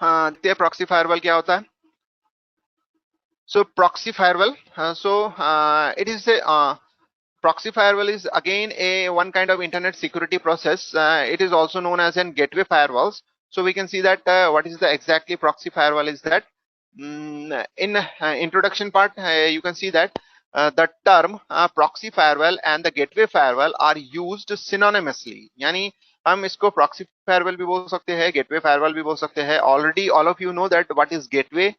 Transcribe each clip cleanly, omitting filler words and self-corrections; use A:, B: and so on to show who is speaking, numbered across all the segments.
A: देखते हैं proxy firewall क्या होता है. So proxy firewall, it is a proxy firewall is again a one kind of internet security process. It is also known as an gateway firewalls. So we can see that what is the exactly proxy firewall is that. In introduction part, you can see that the term proxy firewall and the gateway firewall are used synonymously. यानी हम इसको proxy firewall भी बोल सकते हैं, gateway firewall भी बोल सकते हैं. Already all of you know that what is gateway.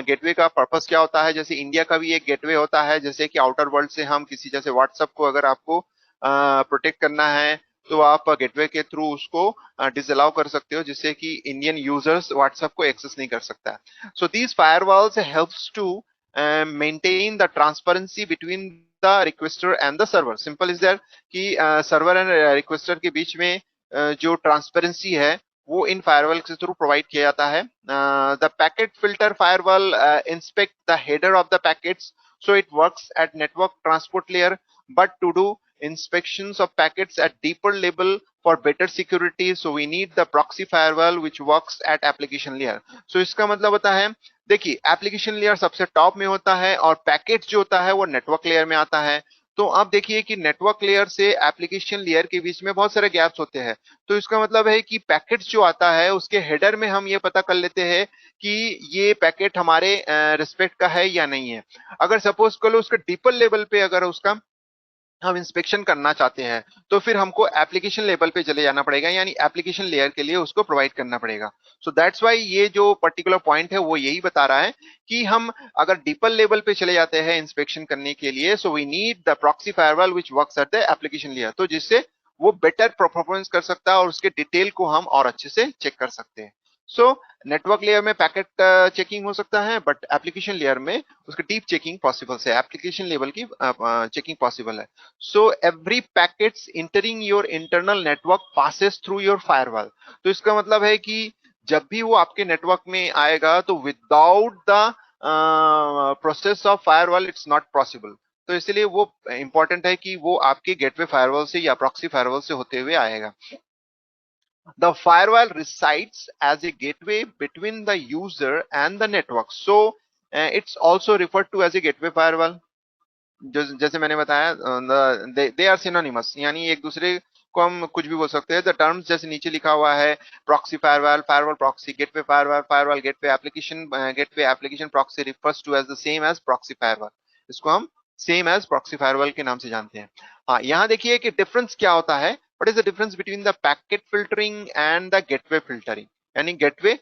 A: Gateway का पर्पस क्या होता है. जैसे इंडिया का भी एक गेटवे होता है, जैसे कि आउटर वर्ल्ड से हम किसी जैसे व्हाट्सएप को अगर आपको प्रोटेक्ट करना है तो आप गेटवे के थ्रू उसको डिसअलाउ कर सकते हो, जिससे कि इंडियन यूजर्स व्हाट्सएप को एक्सेस नहीं कर सकता. So these firewalls helps to maintain the transparency between the requester and the server. Simple is that कि सर्वर एंड रिक्वेस्टर के बीच में जो ट्रांसपेरेंसी है वो इन फायरवॉल के थ्रू प्रोवाइड किया जाता है. The packet filter firewall inspect the header of the packets, so it works at network transport layer, but to do inspections of packets at deeper level for better security, so we need the proxy firewall which works at application layer. So इसका मतलब होता है, देखिए application layer सबसे top में होता है और पैकेट जो होता है वो नेटवर्क लेयर में आता है. तो आप देखिए कि नेटवर्क लेयर से एप्लीकेशन लेयर के बीच में बहुत सारे गैप्स होते हैं. तो इसका मतलब है कि पैकेट्स जो आता है उसके हेडर में हम ये पता कर लेते हैं कि ये पैकेट हमारे रिस्पेक्ट का है या नहीं है. अगर सपोज कर लो उसके डीपर लेवल पे अगर उसका हम इंस्पेक्शन करना चाहते हैं तो फिर हमको एप्लीकेशन लेवल पे चले जाना पड़ेगा, यानी एप्लीकेशन लेयर के लिए उसको प्रोवाइड करना पड़ेगा. सो दैट्स वाई ये जो पर्टिकुलर पॉइंट है वो यही बता रहा है कि हम अगर डीपर लेवल पे चले जाते हैं इंस्पेक्शन करने के लिए, so we need the proxy firewall which works at the application layer, तो जिससे वो बेटर परफॉर्मेंस कर सकता है और उसके डिटेल को हम और अच्छे से चेक कर सकते हैं. सो नेटवर्क लेयर में पैकेट चेकिंग हो सकता है, बट एप्लीकेशन लेयर में उसकी डीप चेकिंग पॉसिबल है, एप्लीकेशन लेवल की चेकिंग पॉसिबल है. So every packets entering your internal network passes through your firewall. तो इसका मतलब है कि जब भी वो आपके नेटवर्क में आएगा तो without the process of firewall it's not possible. तो इसलिए वो इंपॉर्टेंट है कि वो आपके गेटवे फायरवॉल से या प्रॉक्सी फायरवॉल से होते हुए आएगा. The firewall resides as a gateway between the user and the network. So it's also referred to as a gateway firewall. जैसे मैंने बताया दे आर सिनोनिमस, यानी एक दूसरे को हम कुछ भी बोल सकते हैं. द टर्म्स जैसे नीचे लिखा हुआ है, proxy firewall, firewall proxy, gateway firewall, firewall gateway application proxy refers to as the same as proxy firewall. इसको हम सेम एज प्रॉक्सी फायरवॉल के नाम से जानते हैं. हाँ, यहाँ देखिए कि डिफरेंस क्या होता है. What is the difference between the packet filtering and the gateway filtering. यानी गेटवे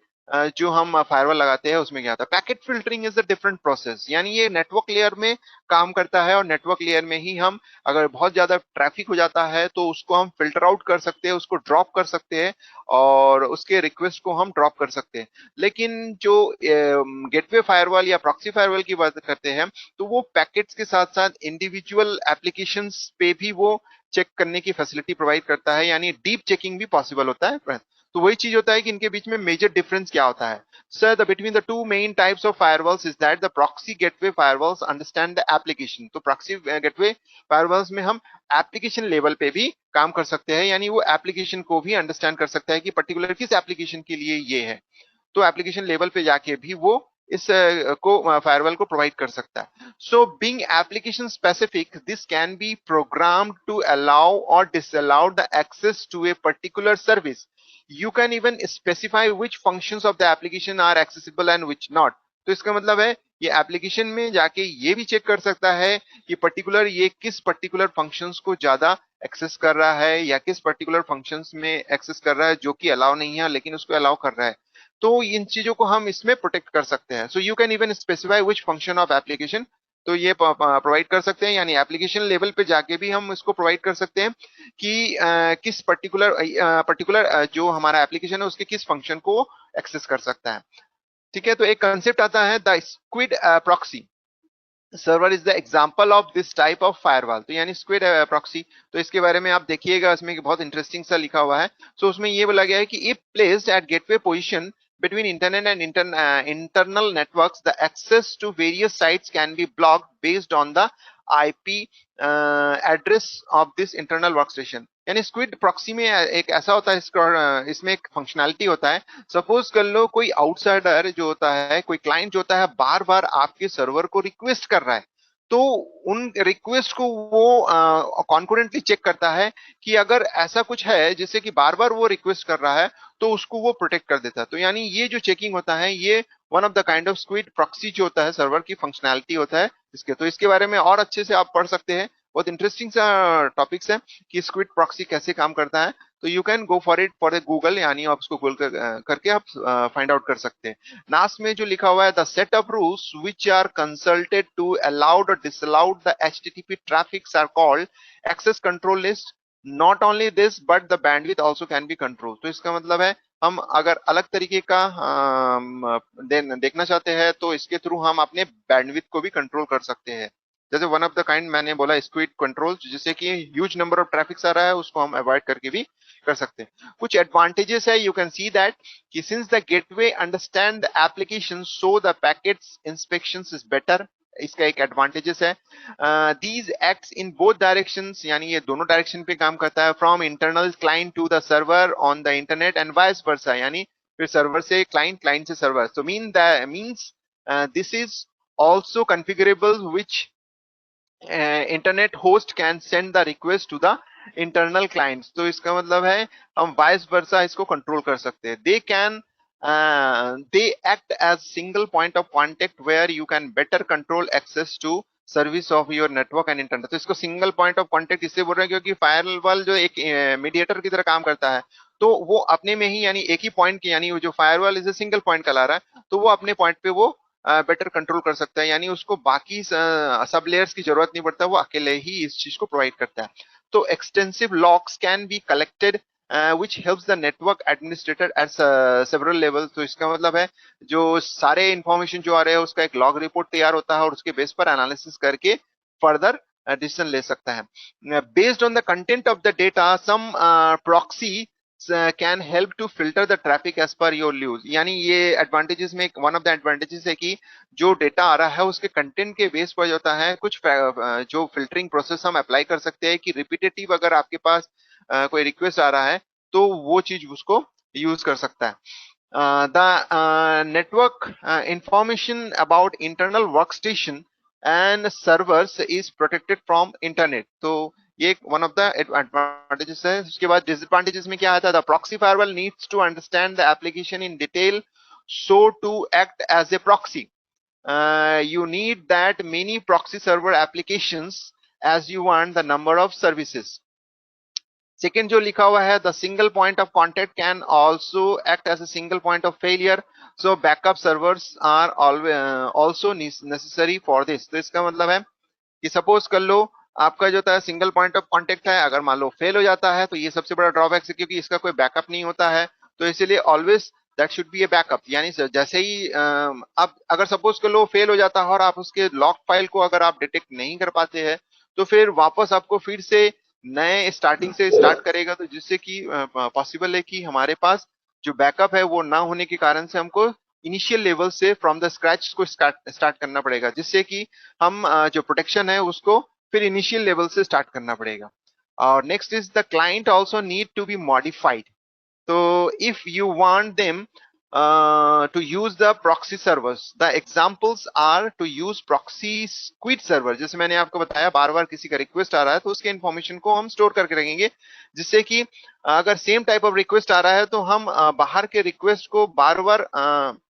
A: जो हम फायरवॉल लगाते हैं उसमें क्या होता है. Packet filtering is a different process, यानी ये नेटवर्क लेयर में काम करता है और नेटवर्क लेयर में ही हम अगर बहुत ज्यादा ट्रैफिक हो जाता है तो उसको हम फिल्टर आउट कर सकते हैं, उसको ड्रॉप कर सकते हैं और उसके रिक्वेस्ट को हम ड्रॉप कर सकते हैं. लेकिन जो गेटवे फायरवॉल या प्रॉक्सी फायरवॉल की बात करते हैं तो वो पैकेट्स के साथ साथ इंडिविजुअल एप्लीकेशंस पे भी वो चेक करने की फैसिलिटी प्रोवाइड करता है, यानी डीप चेकिंग भी पॉसिबल होता है. तो वही चीज होता है कि इनके बीच में मेजर डिफरेंस क्या होता है. Sir, the between the two main types of firewalls is that the proxy gateway firewalls understand the application. तो proxy gateway firewalls में हम एप्लीकेशन लेवल पे भी काम कर सकते हैं, यानी वो एप्लीकेशन को भी अंडरस्टैंड कर सकता है कि पर्टिकुलर किस एप्लीकेशन के लिए ये है. तो एप्लीकेशन लेवल पे जाके भी वो इस को फायरवॉल को प्रोवाइड कर सकता है. So being application specific, this can be programmed to allow और disallow the access to a particular service. You can even specify which functions of the application are accessible and which not. तो इसका मतलब है ये application में जाके ये भी चेक कर सकता है कि पर्टिकुलर ये किस पर्टिकुलर फंक्शंस को ज्यादा एक्सेस कर रहा है या किस पर्टिकुलर फंक्शंस में एक्सेस कर रहा है जो कि अलाउ नहीं है लेकिन उसको अलाउ कर रहा है. तो इन चीजों को हम इसमें प्रोटेक्ट कर सकते हैं. So you can even specify which function of application, तो ये प्रोवाइड कर सकते हैं, यानी एप्लीकेशन लेवल पे जाके भी हम इसको प्रोवाइड कर सकते हैं कि किस पर्टिकुलर जो हमारा एप्लीकेशन है उसके किस फंक्शन को एक्सेस कर सकता है. ठीक है, तो एक कंसेप्ट आता है the squid proxy server is the example of this type of firewall. तो यानी स्क्विड प्रॉक्सी, तो इसके बारे में आप देखिएगा, इसमें बहुत इंटरेस्टिंग सा लिखा हुआ है. सो उसमें ये बोला गया है कि if placed at gateway position between internet and internal networks, the access to various sites can be blocked based on the IP address of this internal workstation. यानी स्क्विड प्रॉक्सी में एक ऐसा होता है, इसमें एक फंक्शनैलिटी होता है। सपोज कर लो कोई आउटसाइडर जो होता है, कोई क्लाइंट जो होता है, बार बार आपके सर्वर को रिक्वेस्ट कर रहा है, तो उन रिक्वेस्ट को वो कॉन्करेंटली चेक करता है कि अगर ऐसा कुछ है जैसे कि बार बार वो रिक्वेस्ट कर रहा है, तो उसको वो प्रोटेक्ट कर देता है। तो यानी ये जो चेकिंग होता है, ये one of the kind of squid proxy जो होता है, सर्वर की फंक्शनैलिटी होता है इसके। तो इसके बारे में और अच्छे से आप पढ़ सकते हैं, बहुत इंटरेस्टिंग सा टॉपिक्स है कि स्क्विड प्रॉक्सी कैसे काम करता है। तो you can go for it for the Google, यानी आप उसको गूगल करके आप फाइंड आउट कर सकते हैं। लास्ट में जो लिखा हुआ है, the set of rules which are consulted to allowed और disallowed the HTTP traffics are called access control list. Not only this but the bandwidth also can be control. तो इसका मतलब है, हम अगर अलग तरीके का देखना चाहते हैं तो इसके थ्रू हम अपने बैंडविड्थ को भी कंट्रोल कर सकते हैं। जैसे वन ऑफ द काइंड मैंने बोला स्क्विड कंट्रोल, जिससे कि ह्यूज नंबर ऑफ ट्रैफिक आ रहा है उसको हम अवॉइड करके भी कर सकते हैं। कुछ एडवांटेजेस है, यू कैन सी दैट कि since the gateway understand the application so the packets inspections is better, इसका एक एडवांटेजेस है। These acts in both directions, यानी ये दोनों डायरेक्शन पे काम करता है, from internal client to the server on the internet and vice versa, यानी फिर सर्वर से क्लाइंट, क्लाइंट से सर्वर। तो means this is also configurable which internet host can send the request to the internal clients। तो इसका मतलब है हम वाइस वर्सा इसको कंट्रोल कर सकते हैं। they act as single point of contact where you can better control access to service of your network and internet. तो इसको सिंगल पॉइंट ऑफ कांटेक्ट इससे बोल रहे हैं क्योंकि फायरवॉल जो एक मीडिएटर की तरह काम करता है, तो वो अपने में ही, यानी एक ही पॉइंट की, यानी वो जो firewall is a single point कहला रहा है, तो वो अपने पॉइंट पे वो बेटर कंट्रोल कर सकता है, यानी उसको बाकी सब लेयर्स की जरूरत नहीं पड़ता, वो अकेले ही इस चीज को प्रोवाइड करता है। तो extensive logs can be collected which helps the network administrator at several levels। तो इसका मतलब है जो सारे इंफॉर्मेशन जो आ रहे हैं उसका एक लॉग रिपोर्ट तैयार होता है और उसके बेस पर एनालिसिस करके फर्दर डिसीजन ले सकता है। Based on the content of the data, some proxy can help to filter the traffic as per your use. यानी ये एडवांटेजेस में वन ऑफ द एडवांटेजेस है कि जो डेटा आ रहा है उसके कंटेंट के बेस पर होता है कुछ जो फिल्टरिंग प्रोसेस हम अप्लाई कर सकते हैं कि रिपीटेटिव अगर आपके पास कोई रिक्वेस्ट आ रहा है तो वो चीज उसको यूज कर सकता है। The network information about internal work station and servers is protected from internet. तो ये वन ऑफ द एडवांटेजेस है। उसके बाद डिसएडवांटेजेस में क्या आता है, the proxy firewall needs to understand the application in detail so to act as a proxy. You need that many proxy server applications as you want the number of services। Second जो लिखा हुआ है, the single point of contact can also act as a single point of failure, so backup servers are also necessary for this. तो इसका मतलब है कि suppose कर लो आपका जो था सिंगल पॉइंट ऑफ कांटेक्ट है, अगर मान लो फेल हो जाता है तो ये सबसे बड़ा ड्रॉबैक है क्योंकि इसका कोई बैकअप नहीं होता है। तो इसीलिए always that should be a backup, यानी जैसे ही अब अगर सपोज कर लो फेल हो जाता है और आप उसके लॉग फाइल को अगर आप डिटेक्ट नहीं कर पाते हैं, तो फिर वापस आपको फिर से नए स्टार्टिंग से स्टार्ट करेगा। तो जिससे कि पॉसिबल है कि हमारे पास जो बैकअप है वो ना होने के कारण से हमको इनिशियल लेवल से फ्रॉम द स्क्रैच को स्टार्ट करना पड़ेगा, जिससे कि हम जो प्रोटेक्शन है उसको फिर इनिशियल लेवल से स्टार्ट करना पड़ेगा। और next is the client also need to be modified. तो if you want them to use the proxy servers, the examples are to use proxy squid server। जैसे मैंने आपको बताया बार बार किसी का रिक्वेस्ट आ रहा है तो उसके इंफॉर्मेशन को हम स्टोर करके रखेंगे, जिससे कि अगर सेम टाइप ऑफ रिक्वेस्ट आ रहा है तो हम बाहर के रिक्वेस्ट को बार बार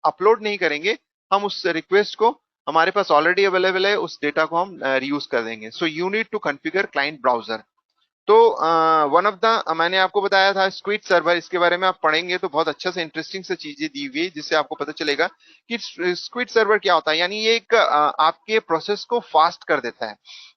A: अपलोड नहीं करेंगे, हम उस रिक्वेस्ट को हमारे पास ऑलरेडी अवेलेबल है उस डेटा को हम रीयूज कर देंगे। So you need to configure client browser. तो वन ऑफ द मैंने आपको बताया था स्क्विड सर्वर, इसके बारे में आप पढ़ेंगे तो बहुत अच्छा से इंटरेस्टिंग से चीजें दी हुई है जिससे आपको पता चलेगा कि स्क्विड सर्वर क्या होता है। यानी ये एक आपके प्रोसेस को फास्ट कर देता है,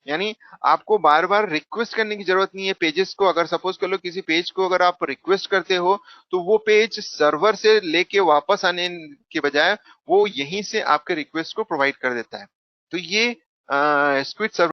A: यानी आपको बार बार रिक्वेस्ट करने की जरूरत नहीं है पेजेस को। अगर सपोज कर लो किसी पेज को अगर आप रिक्वेस्ट करते हो तो वो पेज सर्वर से लेके वापस आने के बजाय वो यहीं से आपके रिक्वेस्ट को प्रोवाइड कर देता है। तो ये स्क्विड सर्वर